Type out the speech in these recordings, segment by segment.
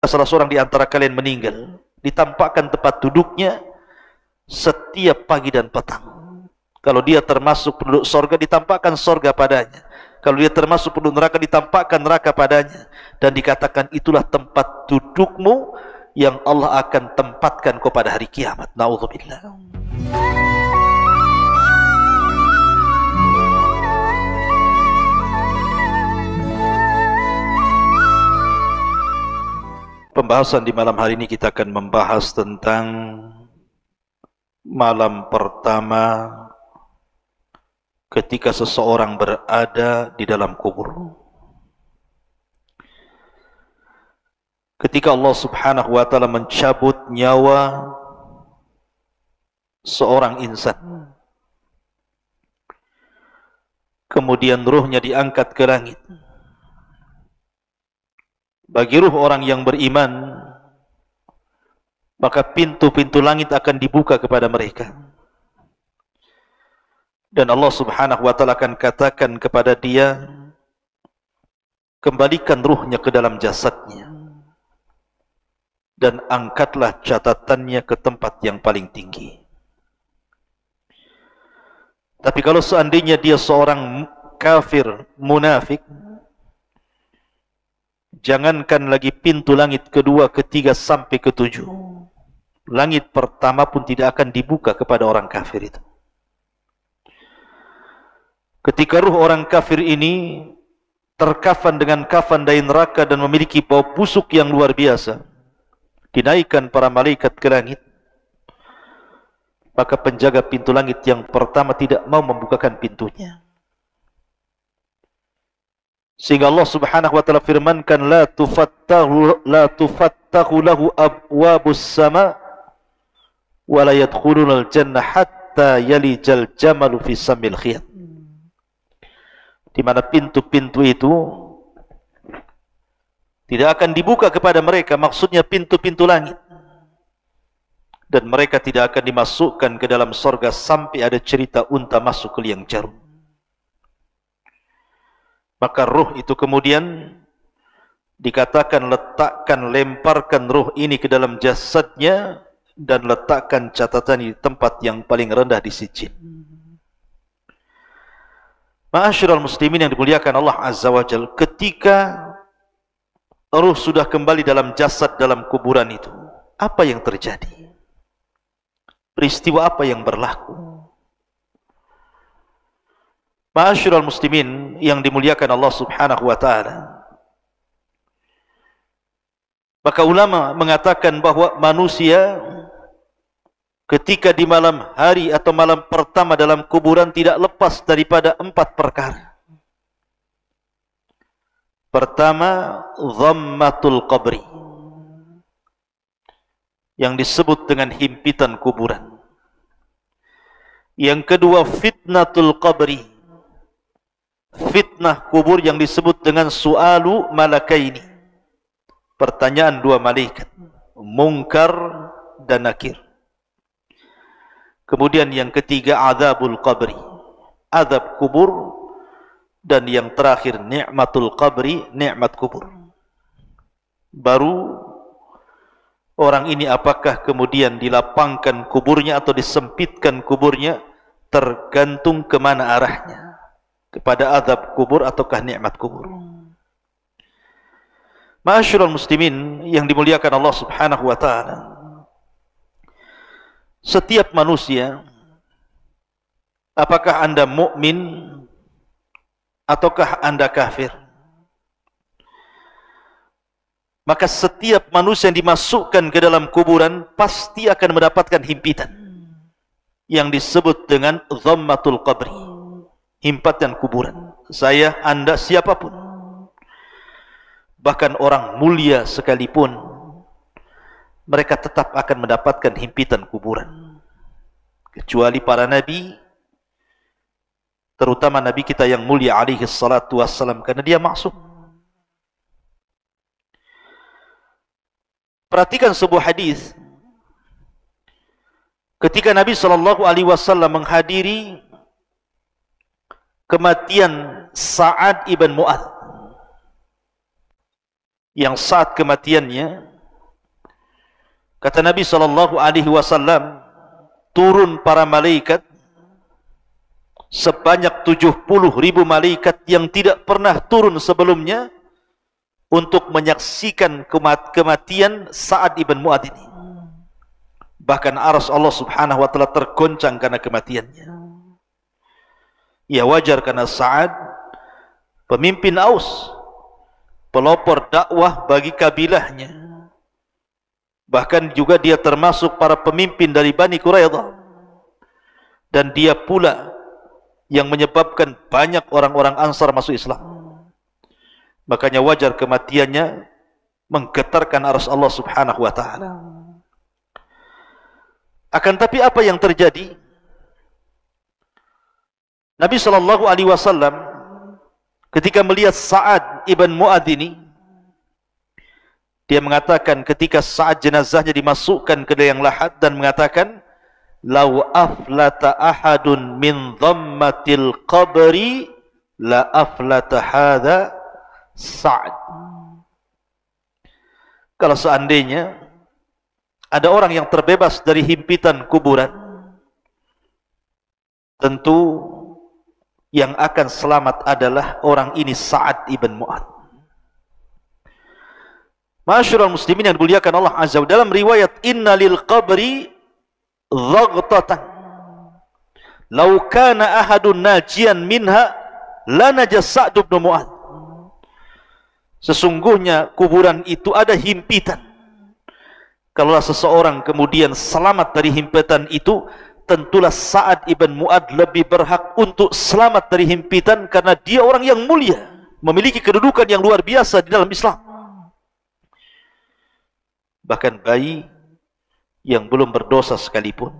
salah seorang di antara kalian meninggal, ditampakkan tempat duduknya setiap pagi dan petang. Kalau dia termasuk penduduk sorga, ditampakkan sorga padanya. Kalau dia termasuk penduduk neraka, ditampakkan neraka padanya. Dan dikatakan itulah tempat dudukmu yang Allah akan tempatkan kau pada hari kiamat. Na'udzubillah. Pembahasan di malam hari ini kita akan membahas tentang malam pertama ketika seseorang berada di dalam kubur. Ketika Allah Subhanahu wa taala mencabut nyawa seorang insan, kemudian ruhnya diangkat ke langit. Bagi ruh orang yang beriman, maka pintu-pintu langit akan dibuka kepada mereka. Dan Allah Subhanahu wa taala akan katakan kepada dia, kembalikan ruhnya ke dalam jasadnya dan angkatlah catatannya ke tempat yang paling tinggi. Tapi kalau seandainya dia seorang kafir, munafik, jangankan lagi pintu langit kedua, ketiga sampai ketujuh, langit pertama pun tidak akan dibuka kepada orang kafir itu. Ketika ruh orang kafir ini terkafan dengan kafan dari neraka dan memiliki bau busuk yang luar biasa, dinaikkan para malaikat ke langit, maka penjaga pintu langit yang pertama tidak mau membukakan pintunya. Sehingga Allah Subhanahu wa taala firmankan, la tufattahu lahu abwabus sama wa la yadkhulunal jannah hatta yalijal jamalu fi samil khiyat. Di mana pintu-pintu itu tidak akan dibuka kepada mereka, maksudnya pintu-pintu langit, dan mereka tidak akan dimasukkan ke dalam surga sampai ada cerita unta masuk ke liang jarum. Maka ruh itu kemudian dikatakan lemparkan ruh ini ke dalam jasadnya dan letakkan catatan di tempat yang paling rendah di sijil. Ma'asyiral muslimin yang dimuliakan Allah Azza wa Jalla, ketika ruh sudah kembali dalam jasad dalam kuburan itu, apa yang terjadi? Peristiwa apa yang berlaku? Ma'asyiral muslimin yang dimuliakan Allah Subhanahu wa taala, maka ulama mengatakan bahwa manusia ketika di malam hari atau malam pertama dalam kuburan tidak lepas daripada 4 perkara. Pertama, dhammatul qabri, yang disebut dengan himpitan kuburan. Yang kedua, fitnatul qabri, fitnah kubur yang disebut dengan su'alu malakaini, pertanyaan 2 malaikat, Munkar dan Nakir. Kemudian yang ketiga, azabul qabri, azab kubur. Dan yang terakhir, ni'matul qabri, nikmat kubur. Baru orang ini apakah kemudian dilapangkan kuburnya atau disempitkan kuburnya, tergantung kemana arahnya, kepada azab kubur ataukah nikmat kubur. Ma'asyiral muslimin yang dimuliakan Allah Subhanahu wa taala, setiap manusia, apakah Anda mukmin ataukah Anda kafir, maka setiap manusia yang dimasukkan ke dalam kuburan pasti akan mendapatkan himpitan yang disebut dengan dhammatul qabri, himpatan kuburan. Saya, Anda, siapapun, bahkan orang mulia sekalipun, mereka tetap akan mendapatkan himpitan kuburan, kecuali para nabi, terutama nabi kita yang mulia alaihi salatu wassalam, karena dia maksum. Perhatikan sebuah hadis ketika Nabi SAW menghadiri kematian Sa'ad ibn Mu'adz. yang saat kematiannya, kata Nabi SAW, turun para malaikat sebanyak 70.000 malaikat yang tidak pernah turun sebelumnya untuk menyaksikan kematian Sa'ad ibn Mu'adh ini. Bahkan arsy Allah Subhanahu wa taala tergoncang karena kematiannya. Ya wajar karena Sa'ad pemimpin Aus, pelopor dakwah bagi kabilahnya. Bahkan juga dia termasuk para pemimpin dari Bani Quraidah. Dan dia pula yang menyebabkan banyak orang-orang Ansar masuk Islam. Makanya wajar kematiannya menggetarkan arsy Allah Subhanahu wa taala. Akan tapi apa yang terjadi? Nabi SAW ketika melihat Sa'ad ibn Mu'adh ini, dia mengatakan ketika saat jenazahnya dimasukkan ke liang lahat dan mengatakan, "Lau aflata ahadun min dhammatil qabri la aflata hadha Sa'ad." Kalau seandainya ada orang yang terbebas dari himpitan kuburan, tentu yang akan selamat adalah orang ini, Sa'ad ibn Mu'adh. Ma'asyiral muslimin yang dimuliakan Allah Azza wa Jalla, dalam riwayat inna lil qabri dhaghtatan law kana ahadun najian minha la najas Sa'd bin Mu'adh. Sesungguhnya kuburan itu ada himpitan. Kalau seseorang kemudian selamat dari himpitan itu, tentulah Sa'ad ibn Mu'adh lebih berhak untuk selamat dari himpitan, karena dia orang yang mulia, memiliki kedudukan yang luar biasa di dalam Islam. Bahkan bayi yang belum berdosa sekalipun,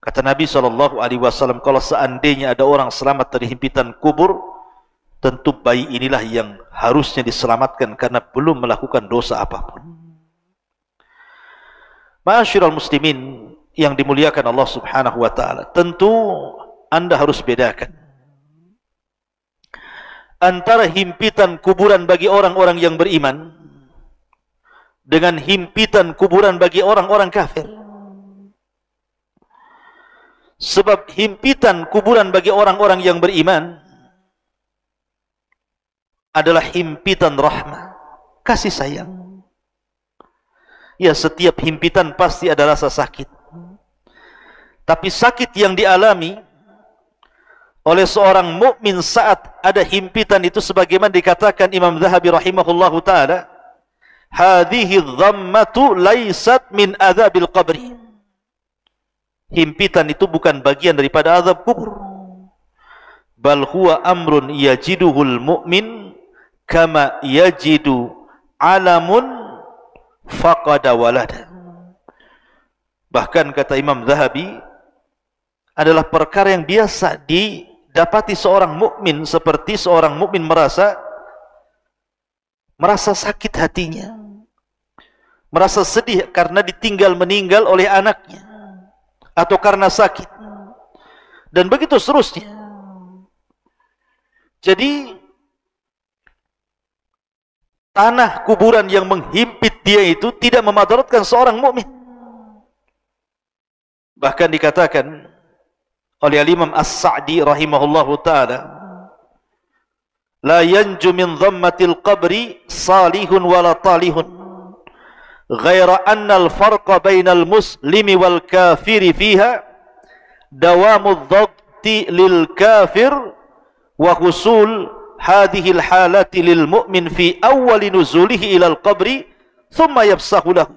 kata Nabi SAW, kalau seandainya ada orang selamat dari himpitan kubur, tentu bayi inilah yang harusnya diselamatkan karena belum melakukan dosa apapun. Ma'asyiral muslimin yang dimuliakan Allah Subhanahu wa taala, tentu Anda harus bedakan antara himpitan kuburan bagi orang-orang yang beriman dengan himpitan kuburan bagi orang-orang kafir. Sebab himpitan kuburan bagi orang-orang yang beriman adalah himpitan rahmah, kasih sayang. Ya, setiap himpitan pasti ada rasa sakit. Tapi sakit yang dialami oleh seorang mukmin saat ada himpitan itu, sebagaimana dikatakan Imam Zahabi rahimahullahu taala, hadhihi dhammatu laysat min adzabil qabri. Himpitan itu bukan bagian daripada azab kubur. Bal huwa amrun yajiduhul mu'min kama yajidu alamun faqada walada. Bahkan kata Imam Zahabi, adalah perkara yang biasa didapati seorang mukmin, seperti seorang mukmin merasa sakit hatinya, merasa sedih karena meninggal oleh anaknya, atau karena sakit, dan begitu seterusnya. Jadi tanah kuburan yang menghimpit dia itu tidak memadaratkan seorang mukmin. Bahkan dikatakan oleh Imam As-Sa'di rahimahullahu ta'ala, la yanju min dhammatil qabri salihun wala talihun ghaira anna al-farqa bainal muslimi wal kafiri fiha dawamu dhagti lil kafir wa husul hadhihi al-halati lil mu'min fi awwali nuzulihi ila al-qabri thumma yafsahu lahu.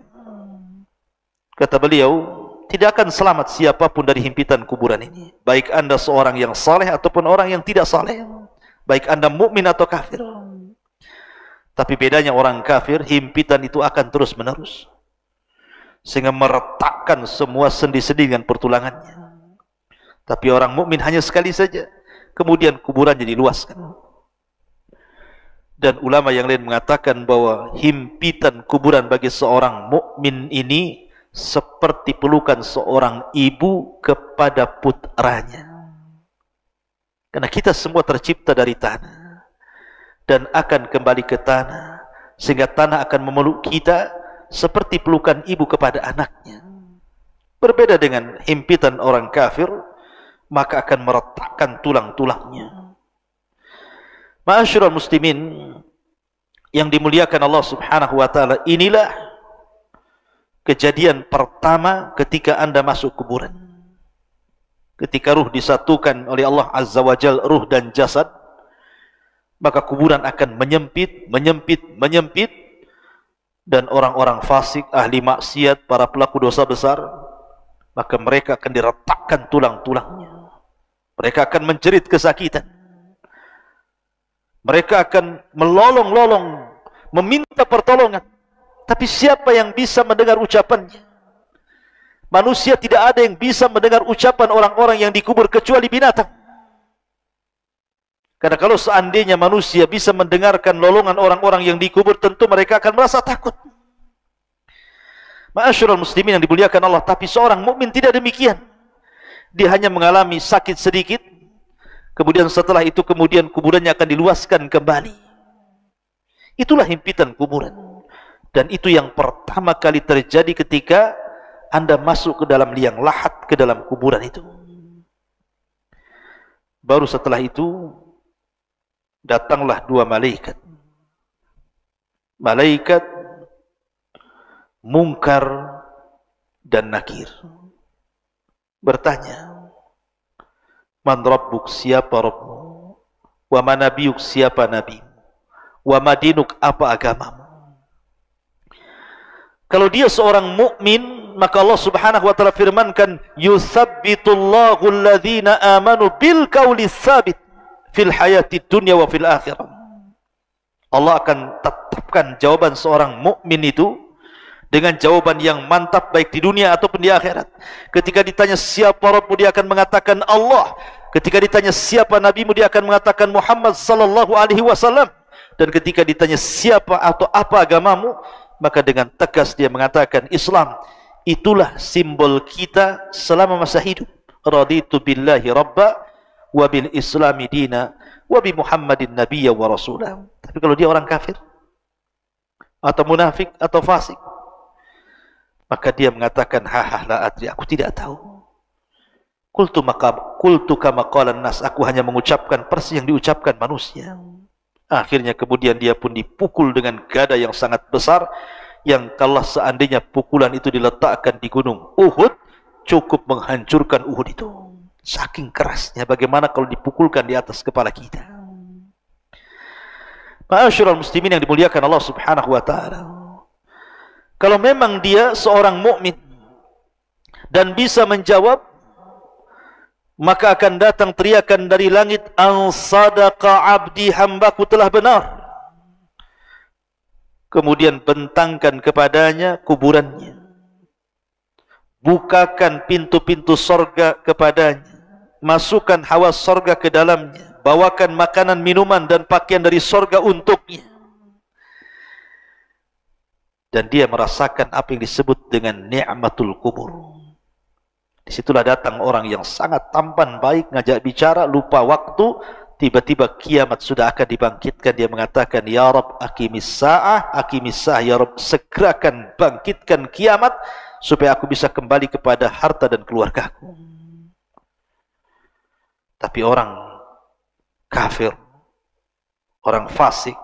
Kata beliau, tidak akan selamat siapapun dari himpitan kuburan ini, baik anda seorang yang saleh ataupun orang yang tidak saleh, baik anda mukmin atau kafir. Tapi bedanya orang kafir, himpitan itu akan terus menerus sehingga meretakkan semua sendi-sendi dengan pertulangannya. Tapi orang mukmin hanya sekali saja, kemudian kuburannya diluaskan. Dan ulama yang lain mengatakan bahwa himpitan kuburan bagi seorang mukmin ini seperti pelukan seorang ibu kepada putranya. Karena kita semua tercipta dari tanah dan akan kembali ke tanah. sehingga tanah akan memeluk kita seperti pelukan ibu kepada anaknya. Berbeda dengan himpitan orang kafir, maka akan meretakkan tulang-tulangnya. Ma'asyiral muslimin yang dimuliakan Allah Subhanahu wa taala, inilah kejadian pertama ketika Anda masuk kuburan. Ketika ruh disatukan oleh Allah Azza wa Jalla, ruh dan jasad, maka kuburan akan menyempit, dan orang-orang fasik, ahli maksiat, para pelaku dosa besar, maka mereka akan diretakkan tulang-tulangnya. Mereka akan menjerit kesakitan. Mereka akan melolong-lolong, meminta pertolongan. Tapi siapa yang bisa mendengar ucapannya? Manusia tidak ada yang bisa mendengar ucapan orang-orang yang dikubur kecuali binatang. Karena kalau seandainya manusia bisa mendengarkan lolongan orang-orang yang dikubur, tentu mereka akan merasa takut. Ma'asyiral muslimin yang dimuliakan Allah, tapi seorang mukmin tidak demikian. Dia hanya mengalami sakit sedikit, kemudian setelah itu kuburannya akan diluaskan kembali. Itulah himpitan kuburan. Dan itu yang pertama kali terjadi ketika Anda masuk ke dalam liang lahat, ke dalam kuburan itu. Baru setelah itu datanglah dua malaikat. Malaikat Munkar dan Nakir. Bertanya, Man Rabbuk, siapa Rabbmu? Wa ma nabiyuk, siapa nabimu? Wa ma dinuk, apa agamamu? Kalau dia seorang mukmin, maka Allah Subhanahu wa taala firmankan, yutsabbitullahu alladhina amanu bil qawli tsabit fil hayatid dunya wa fil akhirah. Allah akan tetapkan jawaban seorang mukmin itu dengan jawaban yang mantap, baik di dunia ataupun di akhirat. Ketika ditanya siapa Rabbmu, dia akan mengatakan Allah. Ketika ditanya siapa nabimu, dia akan mengatakan Muhammad sallallahu alaihi wasallam. Dan ketika ditanya siapa atau apa agamamu, maka dengan tegas dia mengatakan Islam. Itulah simbol kita selama masa hidup. Raditu billahi rabba wa bil islami dina wa bi Muhammadin nabiyya wa rasulah. Tapi kalau dia orang kafir atau munafik atau fasik, maka dia mengatakan la adri, aku tidak tahu. Qultu kama qala nas, aku hanya mengucapkan persis yang diucapkan manusia. Akhirnya kemudian dia pun dipukul dengan gada yang sangat besar, yang kalau seandainya pukulan itu diletakkan di gunung Uhud, cukup menghancurkan Uhud itu. Saking kerasnya, bagaimana kalau dipukulkan di atas kepala kita. Ma'asyiral muslimin yang dimuliakan Allah Subhanahu wa taala, kalau memang dia seorang mukmin dan bisa menjawab, maka akan datang teriakan dari langit, an sadaqa abdi, hambaku telah benar. Kemudian bentangkan kepadanya kuburannya, bukakan pintu-pintu sorga kepadanya, masukkan hawa sorga ke dalamnya, bawakan makanan, minuman dan pakaian dari sorga untuknya. Dan dia merasakan apa yang disebut dengan ni'matul kubur. Disitulah datang orang yang sangat tampan, baik, ngajak bicara, lupa waktu. Tiba-tiba kiamat sudah akan dibangkitkan. Dia mengatakan, Ya Rabb, aqimis sa'ah, ya Rabb, segerakan bangkitkan kiamat, supaya aku bisa kembali kepada harta dan keluargaku. Tapi orang kafir, orang fasik,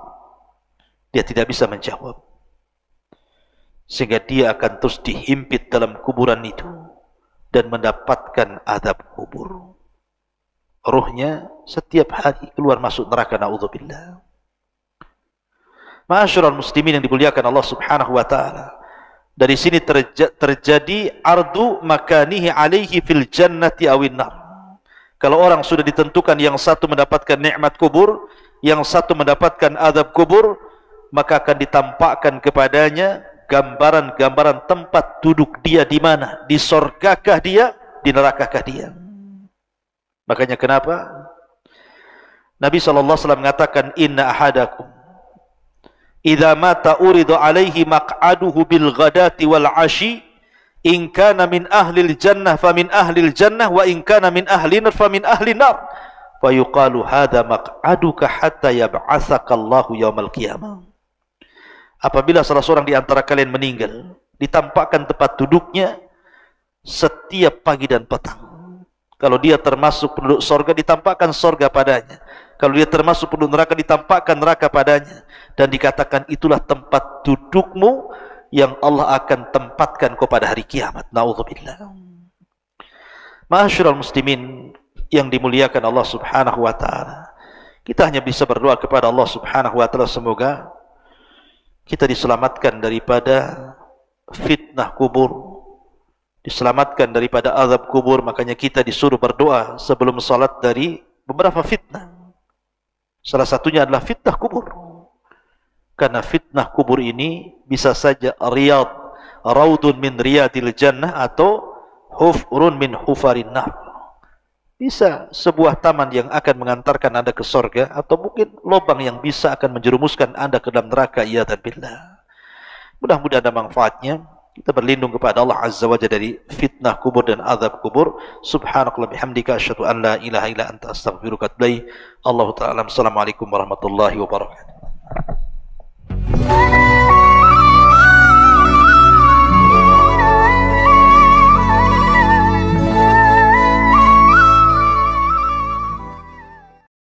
dia tidak bisa menjawab. Sehingga dia akan terus dihimpit dalam kuburan itu dan mendapatkan azab kubur. Ruhnya setiap hari keluar masuk neraka, naudzubillah. Ma'asyiral muslimin yang dimuliakan Allah Subhanahu wa taala, dari sini terjadi ardu makanihi alaihi fil jannati awin nar. Kalau orang sudah ditentukan, yang satu mendapatkan nikmat kubur, yang satu mendapatkan azab kubur, maka akan ditampakkan kepadanya gambaran-gambaran tempat duduk dia di mana, di sorgakah dia, di nerakakah dia. Makanya kenapa Nabi SAW mengatakan, Inna ahadakum idza mata uridu alaihi maq'aduhu bil ghadati wal ashi, in kana min ahlil jannah fa min ahlil jannah, wa in kana min ahli nar fa min ahli nar, fa yuqalu hadza maq'aduka hatta yab'atsaka Allahu yaumal qiyamah. apabila salah seorang di antara kalian meninggal, ditampakkan tempat duduknya setiap pagi dan petang. Kalau dia termasuk penduduk sorga, ditampakkan sorga padanya. Kalau dia termasuk penduduk neraka, ditampakkan neraka padanya. Dan dikatakan itulah tempat dudukmu yang Allah akan tempatkan kau pada hari kiamat. Na'udzubillah. Ma'asyiral muslimin yang dimuliakan Allah subhanahu wa ta'ala, kita hanya bisa berdoa kepada Allah subhanahu wa ta'ala, semoga kita diselamatkan daripada fitnah kubur, diselamatkan daripada azab kubur. Makanya kita disuruh berdoa sebelum salat dari beberapa fitnah. Salah satunya adalah fitnah kubur. Karena fitnah kubur ini bisa saja raudun min riyadil jannah atau hufrun min hufarin nar. Bisa sebuah taman yang akan mengantarkan Anda ke surga, atau mungkin lubang yang bisa akan menjerumuskan Anda ke dalam neraka. Iyadzan billah. Mudah-mudahan ada manfaatnya. Kita berlindung kepada Allah Azza wa Jalla dari fitnah kubur dan azab kubur. Subhanakallah bihamdika asyhadu an la ilaha illa anta astaghfiruka wa atubu ilaik. Allahu ta'ala. Assalamualaikum warahmatullahi wabarakatuh.